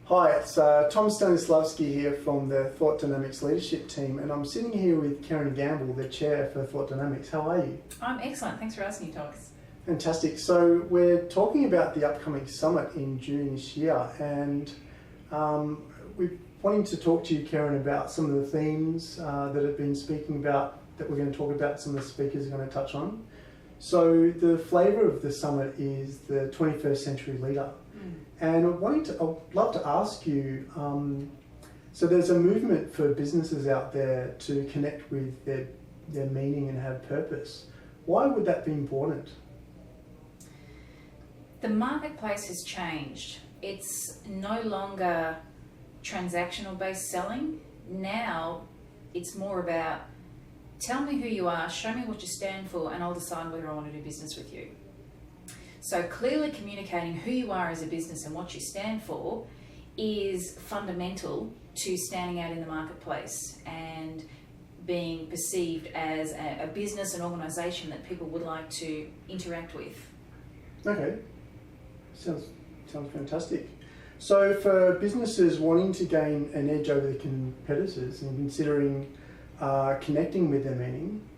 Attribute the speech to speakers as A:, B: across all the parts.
A: Hi, it's Tomas Stanislavski here from the Thought Dynamics leadership team, and I'm sitting here with Kerryn Gamble, the chair for Thought Dynamics. How are you?
B: I'm excellent. Thanks for asking, Tomas.
A: Fantastic. So we're talking about the upcoming summit in June this year, and we're wanting to talk to you, Kerryn, about some of the themes that have been speaking about, that we're going to talk about, some of the speakers are going to touch on. So the flavour of the summit is the 21st century leader. And I'd love to ask you, so there's a movement for businesses out there to connect with their meaning and have purpose. Why would that be important?
B: The marketplace has changed. It's no longer transactional based selling. Now it's more about, tell me who you are, show me what you stand for, and I'll decide whether I want to do business with you. So clearly communicating who you are as a business and what you stand for is fundamental to standing out in the marketplace and being perceived as a business and organisation that people would like to interact with.
A: Okay, sounds fantastic. So for businesses wanting to gain an edge over their competitors and considering connecting with their meaning,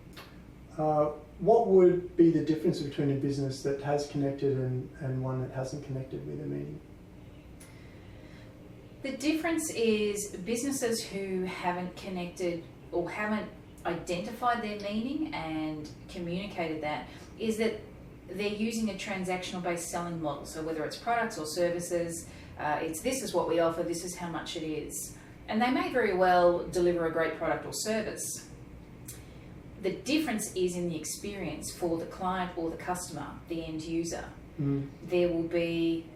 A: what would be the difference between a business that has connected and one that hasn't connected with their meaning?
B: The difference is businesses who haven't connected or haven't identified their meaning and communicated that is that they're using a transactional based selling model. So whether it's products or services, it's this is what we offer, this is how much it is. And they may very well deliver a great product or service. The difference is in the experience for the client or the customer, the end user. There will be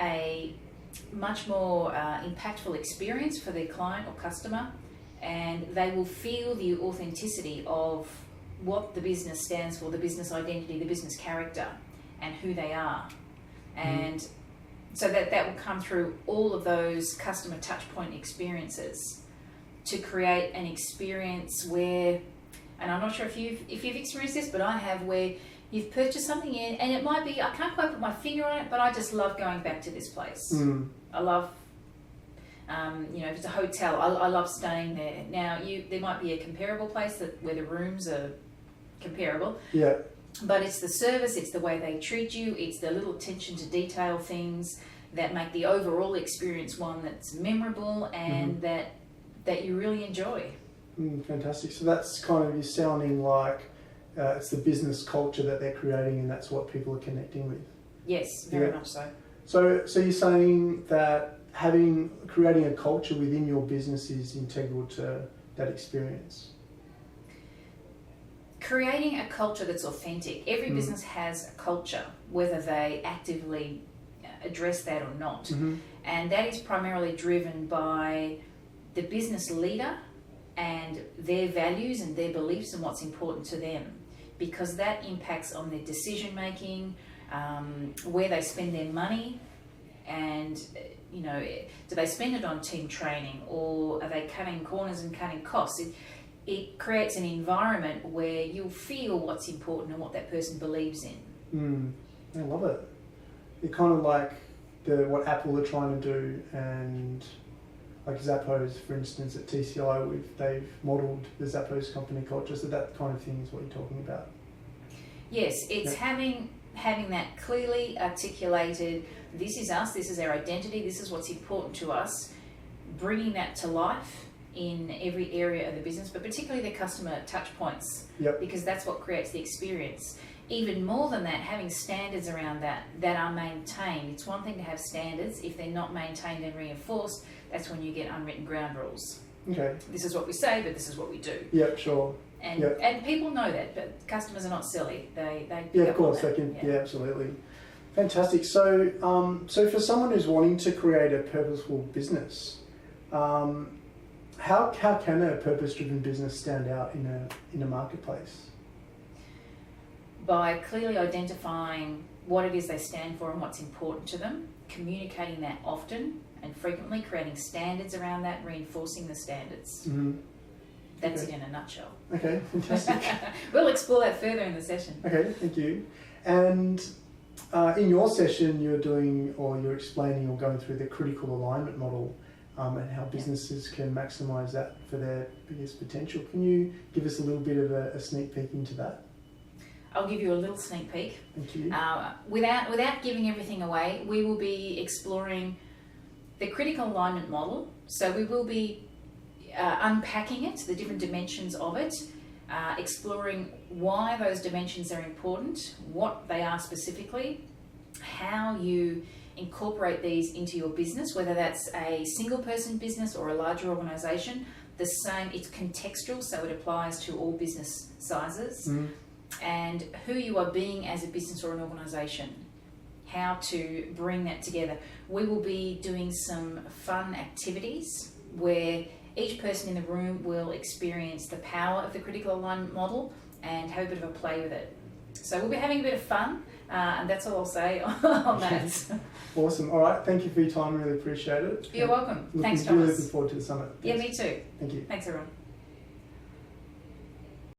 B: a much more impactful experience for their client or customer, and they will feel the authenticity of what the business stands for, the business identity, the business character, and who they are. And so that will come through all of those customer touch point experiences to create an experience where, and I'm not sure if you've experienced this, but I have, where you've purchased something in, and it might be, I can't quite put my finger on it, but I just love going back to this place. I love, if it's a hotel, I love staying there. Now, there might be a comparable place where the rooms are comparable.
A: Yeah.
B: But it's the service, it's the way they treat you, it's the little attention to detail things that make the overall experience one that's memorable and that you really enjoy.
A: Fantastic. So that's kind of, you're sounding like it's the business culture that they're creating, and that's what people are connecting with.
B: Yes, very much so.
A: So you're saying that creating a culture within your business is integral to that experience?
B: Creating a culture that's authentic. Every business has a culture, whether they actively address that or not. And that is primarily driven by the business leader and their values and their beliefs and what's important to them, because that impacts on their decision making, where they spend their money, and do they spend it on team training, or are they cutting corners and cutting costs? It creates an environment where you'll feel what's important and what that person believes in.
A: I love it. It's kind of like what Apple are trying to do, and like Zappos, for instance, at TCI, they've modelled the Zappos company culture, so that kind of thing is what you're talking about.
B: Yes, it's having that clearly articulated, this is us, this is our identity, this is what's important to us, bringing that to life in every area of the business, but particularly the customer touch points, because that's what creates the experience. Even more than that, having standards around that are maintained. It's one thing to have standards. If they're not maintained and reinforced, that's when you get unwritten ground rules. Okay. This is what we say, but this is what we do.
A: Yep, sure.
B: And people know that, but customers are not silly. They
A: of course they can. Yeah, absolutely. Fantastic. So for someone who's wanting to create a purposeful business, how can a purpose-driven business stand out in a marketplace?
B: By clearly identifying what it is they stand for and what's important to them, communicating that often and frequently, creating standards around that, reinforcing the standards. That's it in a nutshell.
A: Okay, fantastic.
B: We'll explore that further in the session.
A: Okay, thank you. And In your session, you're explaining or going through the critical alignment model and how businesses can maximise that for their biggest potential. Can you give us a little bit of a sneak peek into that?
B: I'll give you a little sneak peek.
A: Thank you.
B: Without giving everything away, we will be exploring the critical alignment model. So we will be unpacking it, the different dimensions of it, exploring why those dimensions are important, what they are specifically, how you incorporate these into your business, whether that's a single person business or a larger organisation. The same, it's contextual, so it applies to all business sizes. And who you are being as a business or an organisation, how to bring that together. We will be doing some fun activities where each person in the room will experience the power of the critical alignment model and have a bit of a play with it. So we'll be having a bit of fun, and that's all I'll say on that.
A: Awesome. All right. Thank you for your time. Really appreciate it.
B: You're welcome. Thanks, Thomas.
A: Really looking forward to the summit.
B: Yeah, me too.
A: Thank you.
B: Thanks, everyone.